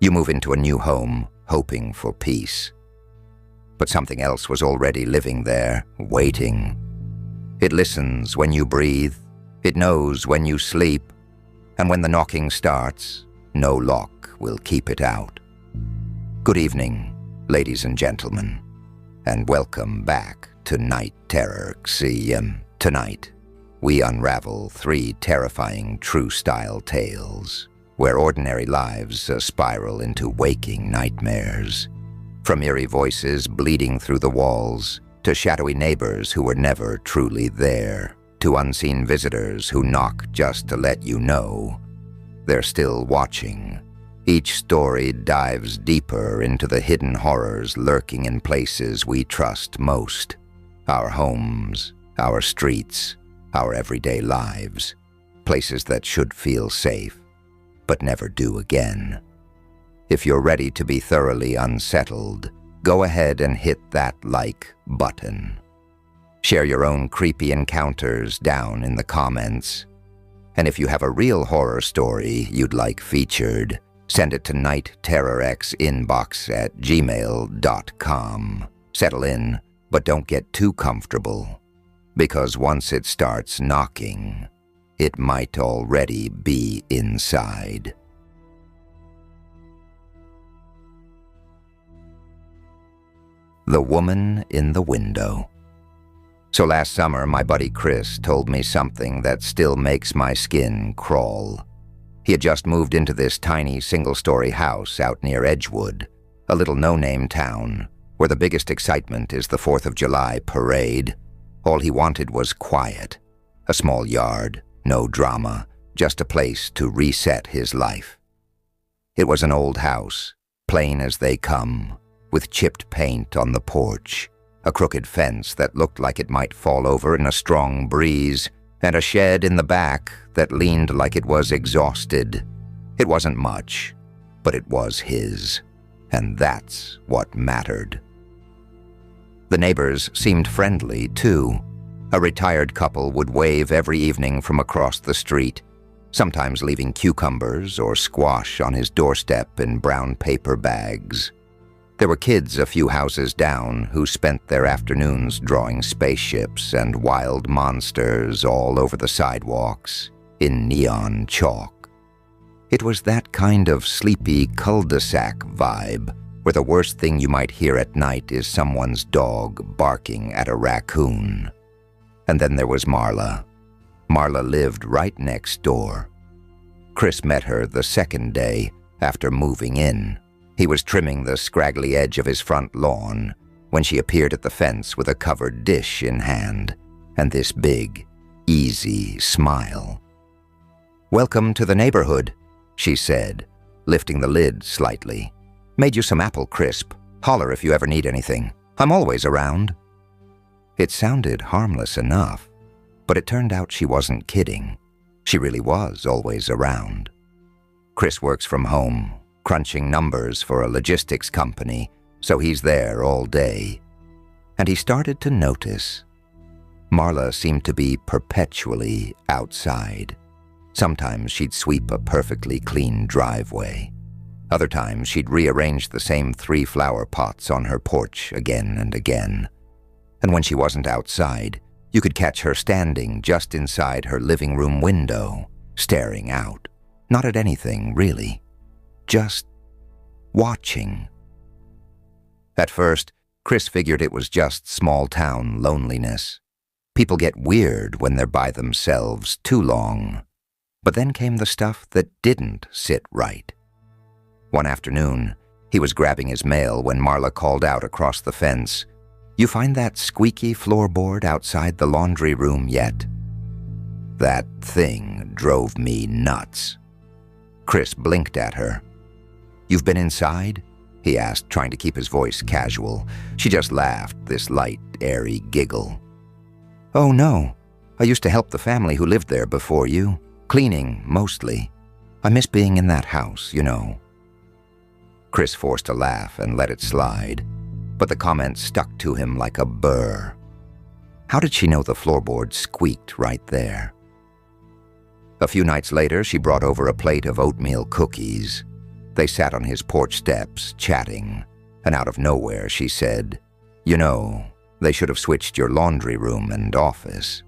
You move into a new home, hoping for peace. But something else was already living there, waiting. It listens when you breathe, it knows when you sleep, and when the knocking starts, no lock will keep it out. Good evening, ladies and gentlemen, and welcome back to Night Terror. Tonight, we unravel 3 terrifying true-style tales where ordinary lives spiral into waking nightmares. From eerie voices bleeding through the walls, to shadowy neighbors who were never truly there, to unseen visitors who knock just to let you know they're still watching. Each story dives deeper into the hidden horrors lurking in places we trust most. Our homes, our streets, our everyday lives. Places that should feel safe, but never do again. If you're ready to be thoroughly unsettled, go ahead and hit that like button. Share your own creepy encounters down in the comments. And if you have a real horror story you'd like featured, send it to nightterrorxinbox@gmail.com. Settle in, but don't get too comfortable, because once it starts knocking, it might already be inside. The Woman in the Window. So last summer, my buddy Chris told me something that still makes my skin crawl. He had just moved into this tiny single-story house out near Edgewood, a little no-name town where the biggest excitement is the 4th of July parade. All he wanted was quiet, a small yard, no drama, just a place to reset his life. It was an old house, plain as they come, with chipped paint on the porch, a crooked fence that looked like it might fall over in a strong breeze, and a shed in the back that leaned like it was exhausted. It wasn't much, but it was his, and that's what mattered. The neighbors seemed friendly, too. A retired couple would wave every evening from across the street, sometimes leaving cucumbers or squash on his doorstep in brown paper bags. There were kids a few houses down who spent their afternoons drawing spaceships and wild monsters all over the sidewalks in neon chalk. It was that kind of sleepy cul-de-sac vibe where the worst thing you might hear at night is someone's dog barking at a raccoon. And then there was Marla. Marla lived right next door. Chris met her the second day after moving in. He was trimming the scraggly edge of his front lawn when she appeared at the fence with a covered dish in hand and this big, easy smile. "Welcome to the neighborhood," she said, lifting the lid slightly. "Made you some apple crisp. Holler if you ever need anything. I'm always around." It sounded harmless enough, but it turned out she wasn't kidding. She really was always around. Chris works from home, crunching numbers for a logistics company, so he's there all day. And he started to notice. Marla seemed to be perpetually outside. Sometimes she'd sweep a perfectly clean driveway. Other times she'd rearrange the same 3 flower pots on her porch again and again. And when she wasn't outside, you could catch her standing just inside her living room window, staring out. Not at anything, really. Just watching. At first, Chris figured it was just small-town loneliness. People get weird when they're by themselves too long. But then came the stuff that didn't sit right. One afternoon, he was grabbing his mail when Marla called out across the fence, "You find that squeaky floorboard outside the laundry room yet?" That thing drove me nuts. Chris blinked at her. "You've been inside?" he asked, trying to keep his voice casual. She just laughed, this light, airy giggle. "Oh, no. I used to help the family who lived there before you. Cleaning, mostly. I miss being in that house, you know." Chris forced a laugh and let it slide, but the comment stuck to him like a burr. How did she know the floorboard squeaked right there? A few nights later, she brought over a plate of oatmeal cookies. They sat on his porch steps, chatting, and out of nowhere she said, "You know, they should have switched your laundry room and office.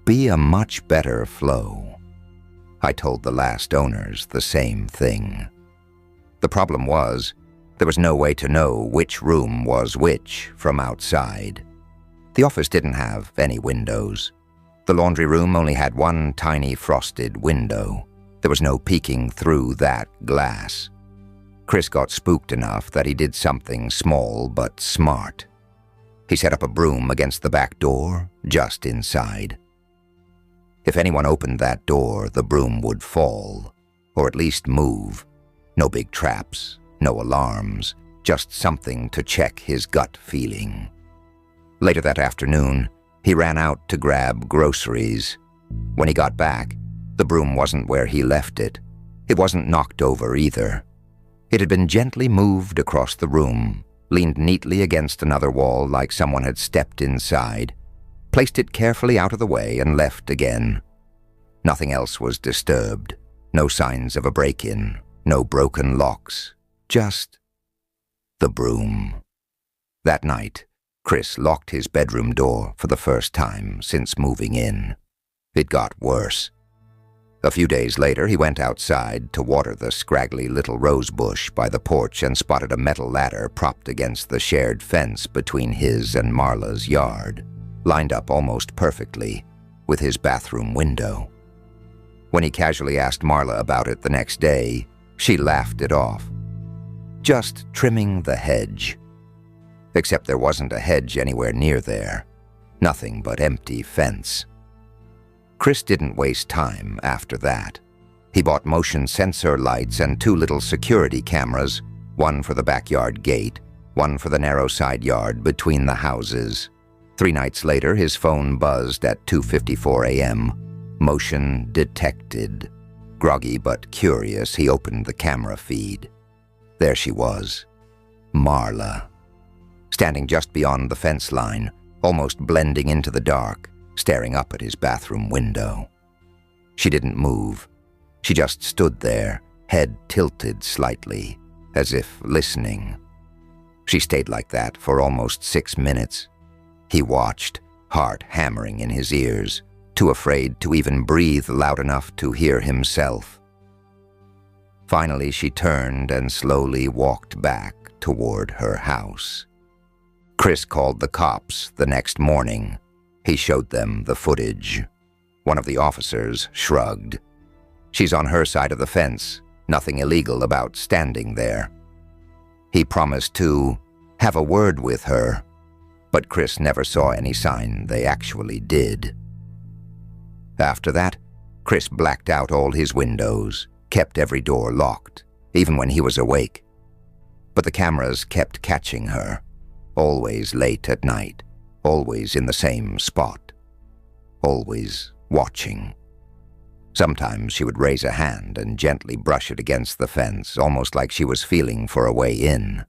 Be a much better flow." I told the last owners the same thing. The problem was, there was no way to know which room was which from outside. The office didn't have any windows. The laundry room only had one tiny frosted window. There was no peeking through that glass. Chris got spooked enough that he did something small but smart. He set up a broom against the back door, just inside. If anyone opened that door, the broom would fall, or at least move. No big traps, no alarms, just something to check his gut feeling. Later that afternoon, he ran out to grab groceries. When he got back, the broom wasn't where he left it. It wasn't knocked over either. It had been gently moved across the room, leaned neatly against another wall like someone had stepped inside, placed it carefully out of the way, and left again. Nothing else was disturbed. No signs of a break-in, no broken locks, just the broom. That night, Chris locked his bedroom door for the first time since moving in. It got worse. A few days later, he went outside to water the scraggly little rose bush by the porch and spotted a metal ladder propped against the shared fence between his and Marla's yard, lined up almost perfectly with his bathroom window. When he casually asked Marla about it the next day, she laughed it off. Just trimming the hedge. Except there wasn't a hedge anywhere near there. Nothing but empty fence. Chris didn't waste time after that. He bought motion sensor lights and 2 little security cameras, one for the backyard gate, one for the narrow side yard between the houses. 3 nights later, his phone buzzed at 2:54 a.m. Motion detected. Groggy but curious, he opened the camera feed. There she was, Marla, standing just beyond the fence line, almost blending into the dark, staring up at his bathroom window. She didn't move. She just stood there, head tilted slightly, as if listening. She stayed like that for almost 6 minutes. He watched, heart hammering in his ears, too afraid to even breathe loud enough to hear himself. Finally, she turned and slowly walked back toward her house. Chris called the cops the next morning. He showed them the footage. One of the officers shrugged. She's on her side of the fence. Nothing illegal about standing there. He promised to have a word with her, but Chris never saw any sign they actually did. After that, Chris blacked out all his windows, kept every door locked, even when he was awake. But the cameras kept catching her, always late at night, always in the same spot, always watching. Sometimes she would raise a hand and gently brush it against the fence, almost like she was feeling for a way in.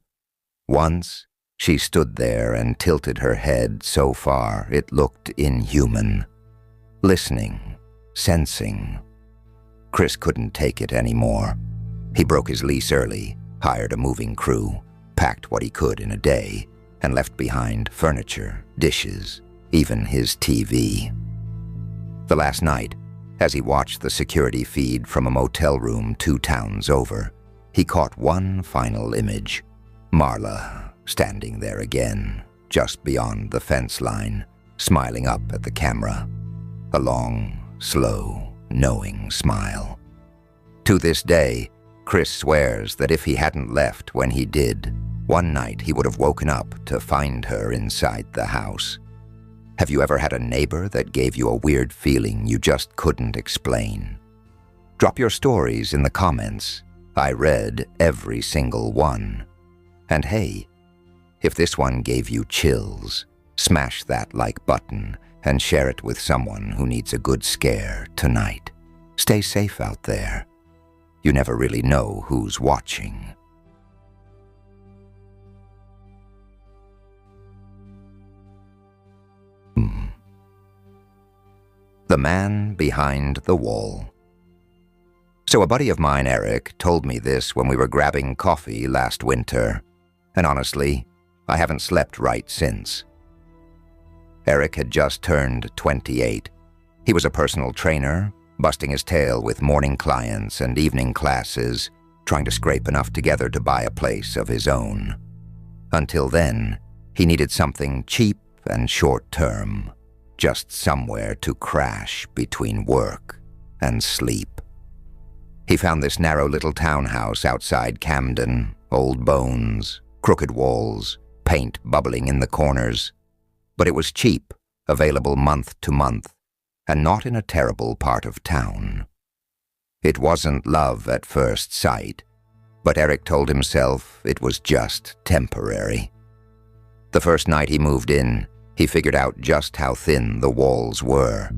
Once, she stood there and tilted her head so far it looked inhuman. Listening, sensing. Chris couldn't take it anymore. He broke his lease early, hired a moving crew, packed what he could in a day, and left behind furniture, dishes, even his TV. The last night, as he watched the security feed from a motel room 2 towns over, he caught one final image. Marla, standing there again, just beyond the fence line, smiling up at the camera. A long, slow, knowing smile. To this day, Chris swears that if he hadn't left when he did, one night he would have woken up to find her inside the house. Have you ever had a neighbor that gave you a weird feeling you just couldn't explain? Drop your stories in the comments. I read every single one. And hey, if this one gave you chills, smash that like button and share it with someone who needs a good scare tonight. Stay safe out there. You never really know who's watching. The Man Behind the Wall. So a buddy of mine, Eric, told me this when we were grabbing coffee last winter, and honestly, I haven't slept right since. Eric had just turned 28. He was a personal trainer, busting his tail with morning clients and evening classes, trying to scrape enough together to buy a place of his own. Until then, he needed something cheap and short-term, just somewhere to crash between work and sleep. He found this narrow little townhouse outside Camden, old bones, crooked walls, paint bubbling in the corners. But it was cheap, available month to month, and not in a terrible part of town. It wasn't love at first sight, but Eric told himself it was just temporary. The first night he moved in, he figured out just how thin the walls were.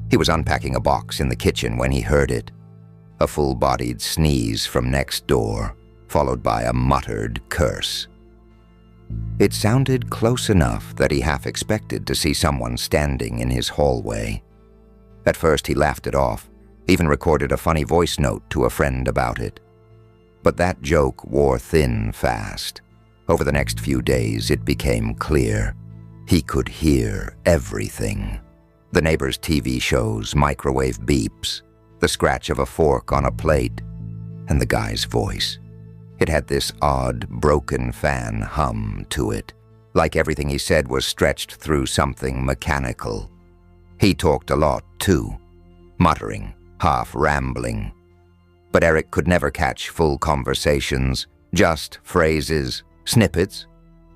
He was unpacking a box in the kitchen when he heard it. A full-bodied sneeze from next door, followed by a muttered curse. It sounded close enough that he half expected to see someone standing in his hallway. At first he laughed it off, even recorded a funny voice note to a friend about it. But that joke wore thin fast. Over the next few days it became clear. He could hear everything. The neighbors' TV shows, microwave beeps, the scratch of a fork on a plate, and the guy's voice. It had this odd, broken fan hum to it, like everything he said was stretched through something mechanical. He talked a lot, too, muttering, half rambling. But Eric could never catch full conversations, just phrases, snippets,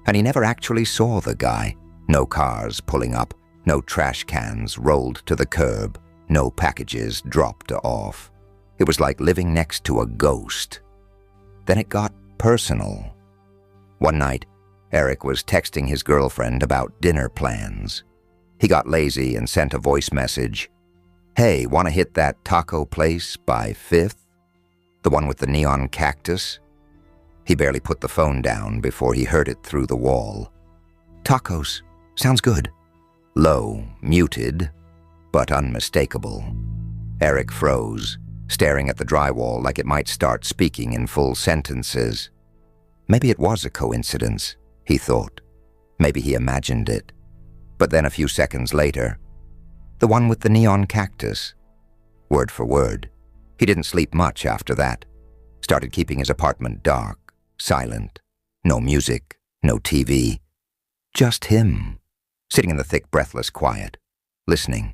and he never actually saw the guy. No cars pulling up, no trash cans rolled to the curb, no packages dropped off. It was like living next to a ghost. Then it got personal. One night, Eric was texting his girlfriend about dinner plans. He got lazy and sent a voice message. "Hey, wanna hit that taco place by 5th? The one with the neon cactus?" He barely put the phone down before he heard it through the wall. "Tacos. Sounds good." Low, muted, but unmistakable. Eric froze, staring at the drywall like it might start speaking in full sentences. Maybe it was a coincidence, he thought. Maybe he imagined it. But then a few seconds later, "The one with the neon cactus." Word for word. He didn't sleep much after that. Started keeping his apartment dark, silent. No music, no TV. Just him, sitting in the thick, breathless quiet, listening.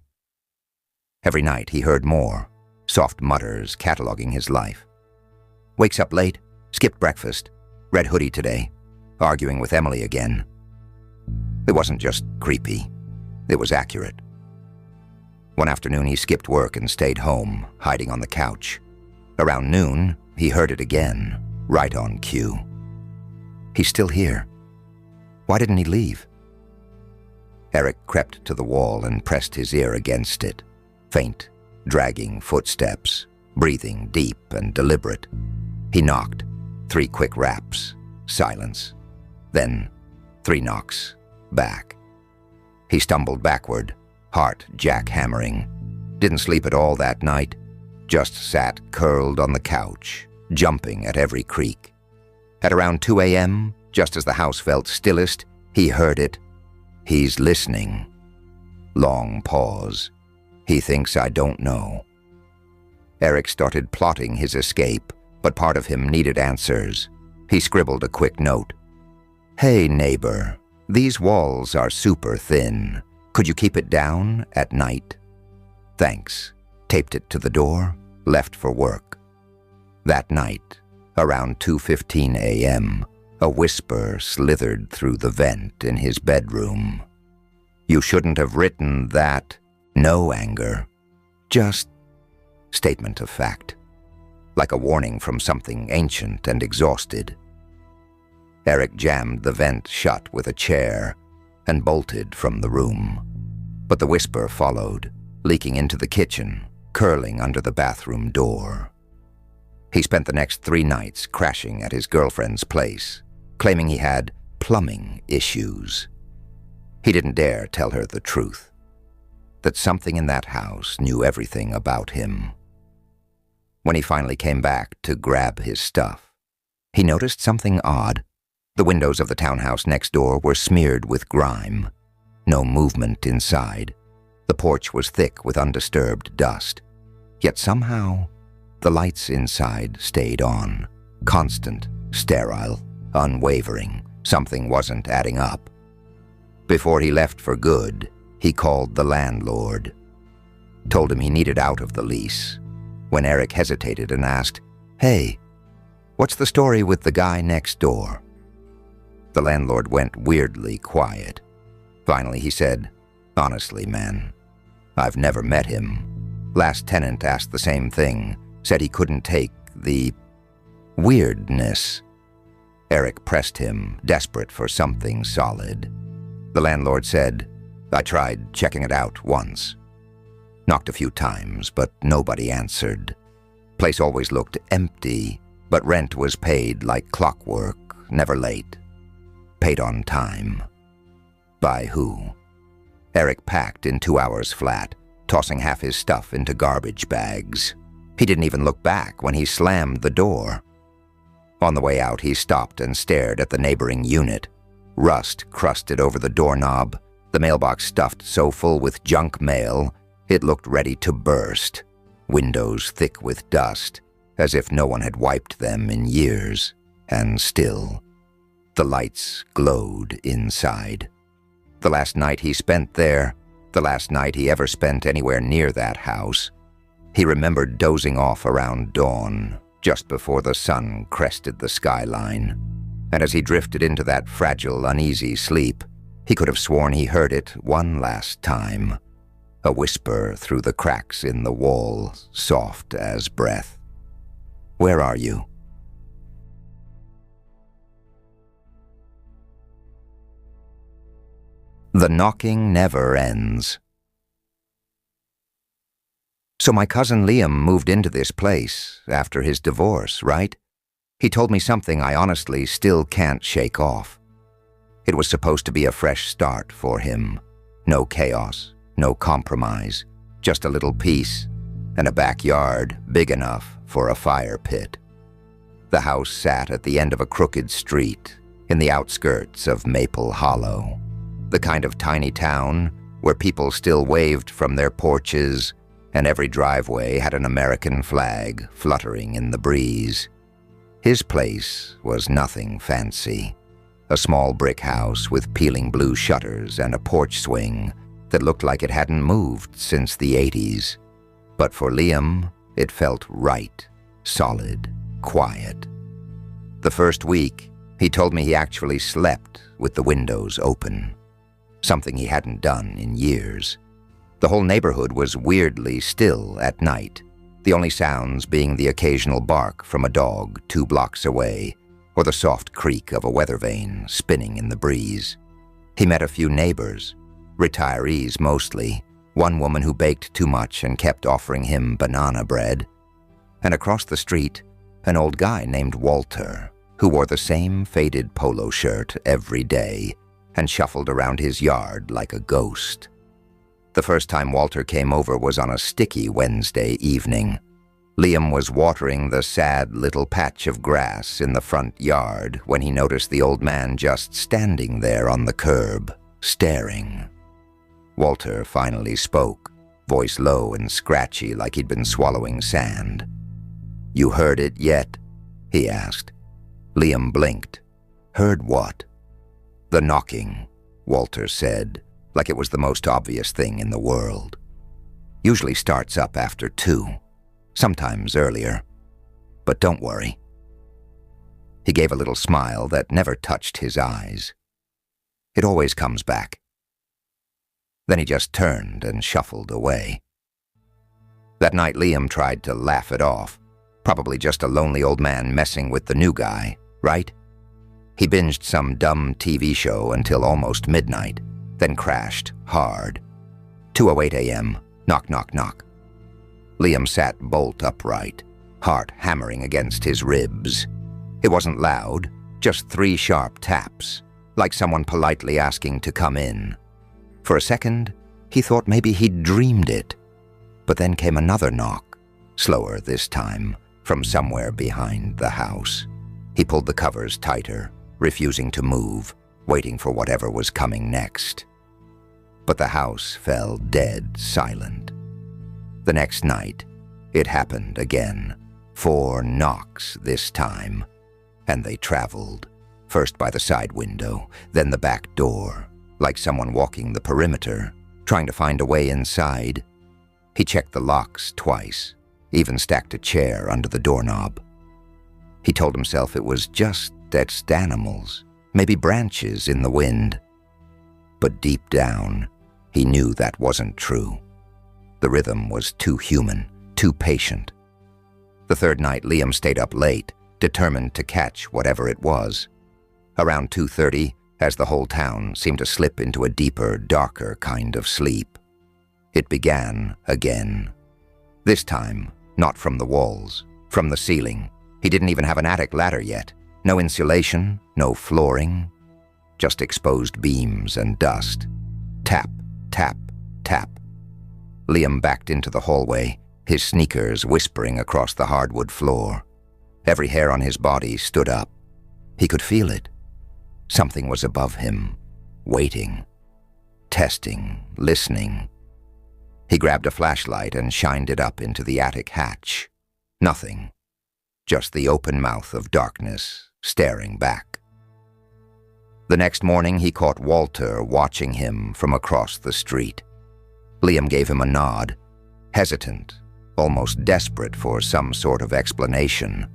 Every night he heard more, soft mutters cataloging his life. Wakes up late, skipped breakfast, red hoodie today, arguing with Emily again. It wasn't just creepy, it was accurate. One afternoon he skipped work and stayed home, hiding on the couch. Around noon, he heard it again, right on cue. He's still here. Why didn't he leave? Eric crept to the wall and pressed his ear against it. Faint, dragging footsteps, breathing deep and deliberate. He knocked, 3 quick raps, silence. Then 3 knocks, back. He stumbled backward, heart jackhammering. Didn't sleep at all that night, just sat curled on the couch, jumping at every creak. At around 2 a.m., just as the house felt stillest, he heard it. He's listening. Long pause. He thinks I don't know. Eric started plotting his escape, but part of him needed answers. He scribbled a quick note. "Hey, neighbor, these walls are super thin. Could you keep it down at night? Thanks." Taped it to the door, left for work. That night, around 2:15 a.m., a whisper slithered through the vent in his bedroom. "You shouldn't have written that." No anger, just statement of fact, like a warning from something ancient and exhausted. Eric jammed the vent shut with a chair and bolted from the room. But the whisper followed, leaking into the kitchen, curling under the bathroom door. He spent the next 3 nights crashing at his girlfriend's place, claiming he had plumbing issues. He didn't dare tell her the truth, that something in that house knew everything about him. When he finally came back to grab his stuff, he noticed something odd. The windows of the townhouse next door were smeared with grime. No movement inside. The porch was thick with undisturbed dust. Yet somehow, the lights inside stayed on. Constant, sterile, unwavering. Something wasn't adding up. Before he left for good, he called the landlord. Told him he needed out of the lease. When Eric hesitated and asked, "Hey, what's the story with the guy next door?" The landlord went weirdly quiet. Finally he said, "Honestly, man, I've never met him. Last tenant asked the same thing, said he couldn't take the weirdness." Eric pressed him, desperate for something solid. The landlord said, "I tried checking it out once. Knocked a few times, but nobody answered. Place always looked empty, but rent was paid like clockwork, never late. Paid on time." By who? Eric packed in 2 hours flat, tossing half his stuff into garbage bags. He didn't even look back when he slammed the door. On the way out, he stopped and stared at the neighboring unit. Rust crusted over the doorknob, the mailbox stuffed so full with junk mail, it looked ready to burst. Windows thick with dust, as if no one had wiped them in years. And still, the lights glowed inside. The last night he spent there, the last night he ever spent anywhere near that house. He remembered dozing off around dawn, just before the sun crested the skyline. And as he drifted into that fragile, uneasy sleep, he could have sworn he heard it one last time. A whisper through the cracks in the wall, soft as breath. "Where are you?" The knocking never ends. So my cousin Liam moved into this place after his divorce, right? He told me something I honestly still can't shake off. It was supposed to be a fresh start for him. No chaos, no compromise, just a little peace and a backyard big enough for a fire pit. The house sat at the end of a crooked street in the outskirts of Maple Hollow, the kind of tiny town where people still waved from their porches and every driveway had an American flag fluttering in the breeze. His place was nothing fancy. A small brick house with peeling blue shutters and a porch swing that looked like it hadn't moved since the 80s. But for Liam, it felt right, solid, quiet. The first week, he told me he actually slept with the windows open, something he hadn't done in years. The whole neighborhood was weirdly still at night, the only sounds being the occasional bark from a dog 2 blocks away, or the soft creak of a weather vane spinning in the breeze. He met a few neighbors, retirees mostly, one woman who baked too much and kept offering him banana bread, and across the street, an old guy named Walter, who wore the same faded polo shirt every day and shuffled around his yard like a ghost. The first time Walter came over was on a sticky Wednesday evening. Liam was watering the sad little patch of grass in the front yard when he noticed the old man just standing there on the curb, staring. Walter finally spoke, voice low and scratchy like he'd been swallowing sand. "You heard it yet?" he asked. Liam blinked. "Heard what?" "The knocking," Walter said, like it was the most obvious thing in the world. "Usually starts up after 2, sometimes earlier. But don't worry." He gave a little smile that never touched his eyes. "It always comes back." Then he just turned and shuffled away. That night Liam tried to laugh it off. Probably just a lonely old man messing with the new guy, right? He binged some dumb TV show until almost midnight, then crashed hard. 2:08 a.m., knock, knock, knock. Liam sat bolt upright, heart hammering against his ribs. It wasn't loud, just 3 sharp taps, like someone politely asking to come in. For a second, he thought maybe he'd dreamed it. But then came another knock, slower this time, from somewhere behind the house. He pulled the covers tighter, refusing to move, waiting for whatever was coming next. But the house fell dead silent. The next night, it happened again. 4 knocks this time, and they traveled, first by the side window, then the back door, like someone walking the perimeter, trying to find a way inside. He checked the locks twice, even stacked a chair under the doorknob. He told himself it was just animals, maybe branches in the wind. But deep down, he knew that wasn't true. The rhythm was too human, too patient. The third night, Liam stayed up late, determined to catch whatever it was. Around 2:30, as the whole town seemed to slip into a deeper, darker kind of sleep, it began again. This time, not from the walls, from the ceiling. He didn't even have an attic ladder yet. No insulation, no flooring, just exposed beams and dust. Tap, tap, tap. Liam backed into the hallway, his sneakers whispering across the hardwood floor. Every hair on his body stood up. He could feel it. Something was above him, waiting, testing, listening. He grabbed a flashlight and shined it up into the attic hatch. Nothing. Just the open mouth of darkness, staring back. The next morning, he caught Walter watching him from across the street. Liam gave him a nod, hesitant, almost desperate for some sort of explanation.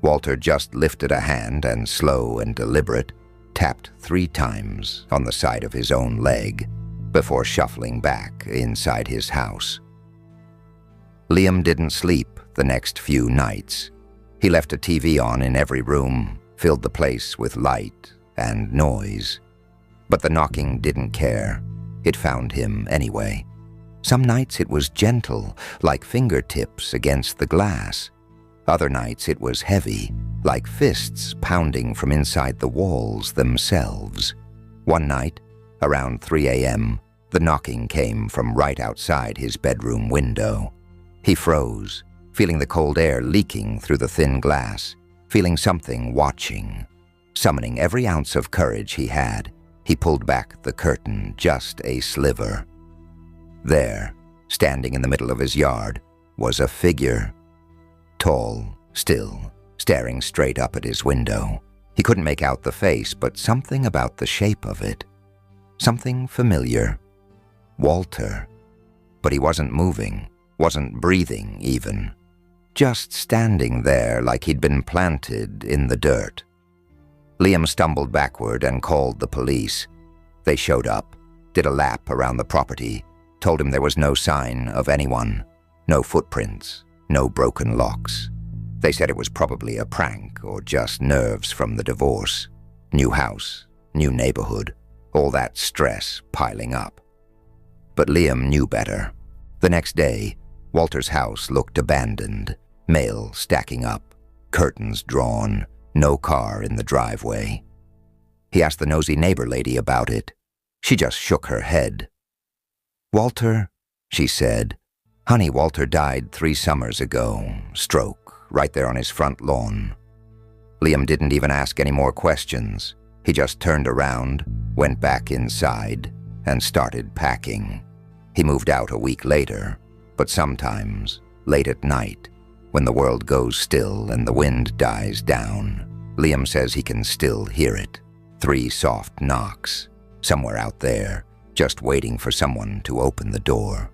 Walter just lifted a hand and, slow and deliberate, tapped 3 times on the side of his own leg before shuffling back inside his house. Liam didn't sleep the next few nights. He left a TV on in every room, filled the place with light and noise. But the knocking didn't care. It found him anyway. Some nights it was gentle, like fingertips against the glass. Other nights it was heavy, like fists pounding from inside the walls themselves. One night, around 3 a.m., the knocking came from right outside his bedroom window. He froze, feeling the cold air leaking through the thin glass, feeling something watching. Summoning every ounce of courage he had, he pulled back the curtain just a sliver. There, standing in the middle of his yard, was a figure. Tall, still, staring straight up at his window. He couldn't make out the face, but something about the shape of it. Something familiar. Walter. But he wasn't moving, wasn't breathing even. Just standing there like he'd been planted in the dirt. Liam stumbled backward and called the police. They showed up, did a lap around the property, told him there was no sign of anyone, no footprints, no broken locks. They said it was probably a prank or just nerves from the divorce. New house, new neighborhood, all that stress piling up. But Liam knew better. The next day, Walter's house looked abandoned, mail stacking up, curtains drawn, no car in the driveway. He asked the nosy neighbor lady about it. She just shook her head. "Walter," she said. "Honey, Walter died 3 summers ago. Stroke, right there on his front lawn." Liam didn't even ask any more questions. He just turned around, went back inside, and started packing. He moved out a week later, but sometimes, late at night, when the world goes still and the wind dies down, Liam says he can still hear it. 3 soft knocks, somewhere out there, just waiting for someone to open the door.